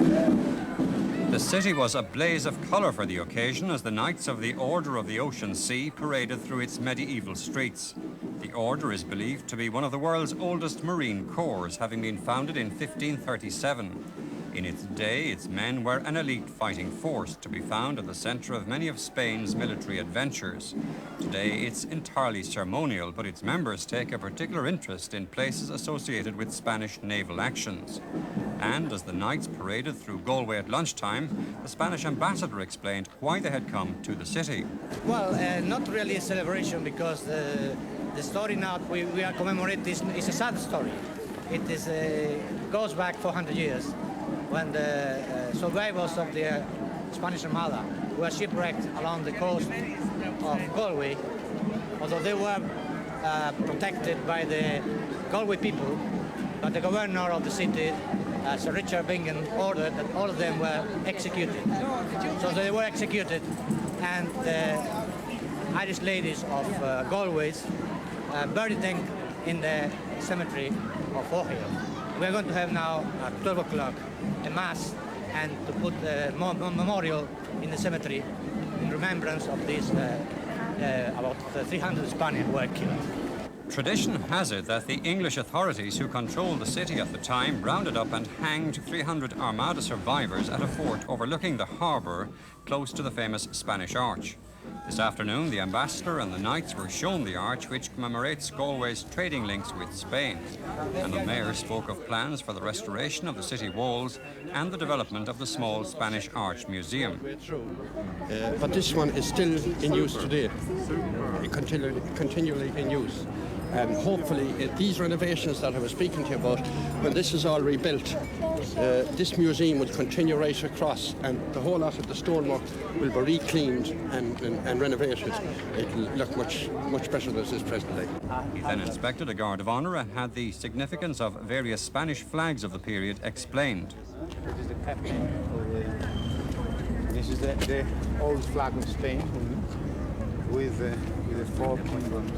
The city was a blaze of colour for the occasion as the Knights of the Order of the Ocean Sea paraded through its medieval streets. The Order is believed to be one of the world's oldest marine corps, having been founded in 1537. In its day, its men were an elite fighting force to be found at the centre of many of Spain's military adventures. Today, it's entirely ceremonial, but its members take a particular interest in places associated with Spanish naval actions. And as the Knights paraded through Galway at lunchtime, the Spanish ambassador explained why they had come to the city. Well, not really a celebration, because the story now we are commemorating is a sad story. It is goes back 400 years when the survivors of the Spanish Armada were shipwrecked along the coast of Galway, although they were protected by the Galway people, but the governor of the city, Sir Richard Bingham, ordered that all of them were executed. So they were executed, and the Irish ladies of Galway buried them in the cemetery of Forehill. We're going to have now at 12 o'clock a mass and to put a memorial in the cemetery in remembrance of these about 300 Spaniards who were killed. Tradition has it that the English authorities who controlled the city at the time rounded up and hanged 300 Armada survivors at a fort overlooking the harbour close to the famous Spanish Arch. This afternoon, the ambassador and the Knights were shown the arch, which commemorates Galway's trading links with Spain. And the mayor spoke of plans for the restoration of the city walls and the development of the small Spanish Arch Museum. But this one is still in use today, continually in use. And hopefully these renovations that I was speaking to you about, when this is all rebuilt, this museum will continue right across, and the whole lot of the stonework will be re-cleaned and renovated. It will look much better than it is presently. He then inspected a guard of honour and had the significance of various Spanish flags of the period explained. This is the captain of this is the old flag of Spain with the four kingdoms.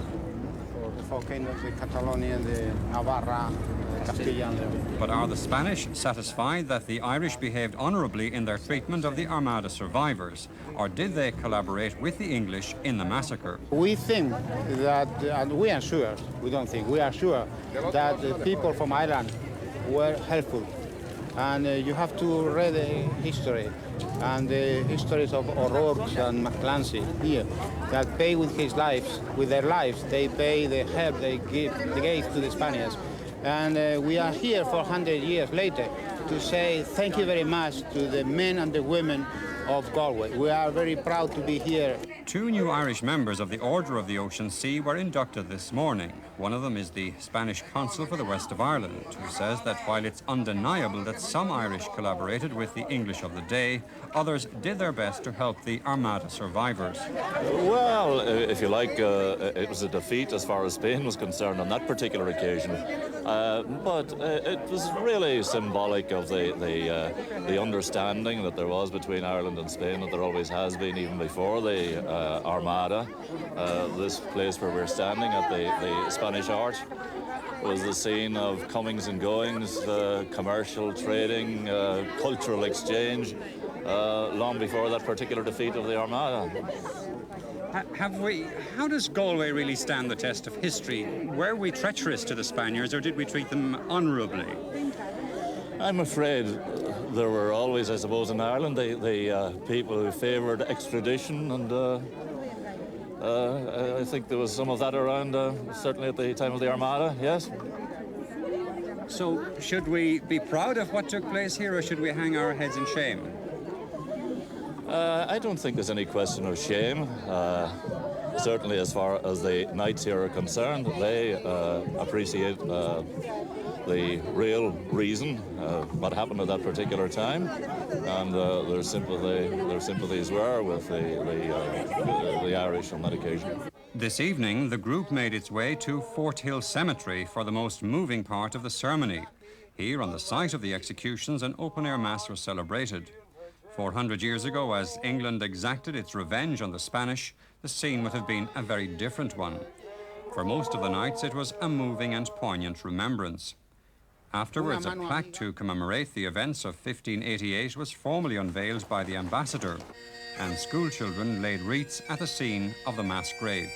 The Catalonia, the Navarra, Castilla. But are the Spanish satisfied that the Irish behaved honourably in their treatment of the Armada survivors, or did they collaborate with the English in the massacre? We think that, and we are sure, we don't think, we are sure that the people from Ireland were helpful. And you have to read the history and the histories of O'Rourke and McClancy here that pay with their lives, they pay the help they gave to the Spaniards. And we are here 400 years later to say thank you very much to the men and the women of Galway. We are very proud to be here. 2 new Irish members of the Order of the Ocean Sea were inducted this morning. One of them is the Spanish consul for the west of Ireland, who says that while it's undeniable that some Irish collaborated with the English of the day, others did their best to help the Armada survivors. Well, if you like, it was a defeat as far as Spain was concerned on that particular occasion. But it was really symbolic of the understanding that there was between Ireland and Spain, that there always has been even before the Armada. This place where we're standing at the Spanish Arch was the scene of comings and goings, commercial trading, cultural exchange, long before that particular defeat of the Armada. How does Galway really stand the test of history? Were we treacherous to the Spaniards, or did we treat them honourably? I'm afraid there were always, I suppose, in Ireland, the people who favoured extradition, and I think there was some of that around, certainly at the time of the Armada, yes. So, should we be proud of what took place here, or should we hang our heads in shame? I don't think there's any question of shame. Certainly as far as the Knights here are concerned, they appreciate the real reason what happened at that particular time, and their sympathies were with the Irish on that occasion. This evening, the group made its way to Fort Hill Cemetery for the most moving part of the ceremony. Here, on the site of the executions, an open-air mass was celebrated. 400 years ago, as England exacted its revenge on the Spanish, the scene would have been a very different one. For most of the Knights, it was a moving and poignant remembrance. Afterwards, a plaque to commemorate the events of 1588 was formally unveiled by the ambassador, and school children laid wreaths at the scene of the mass grave.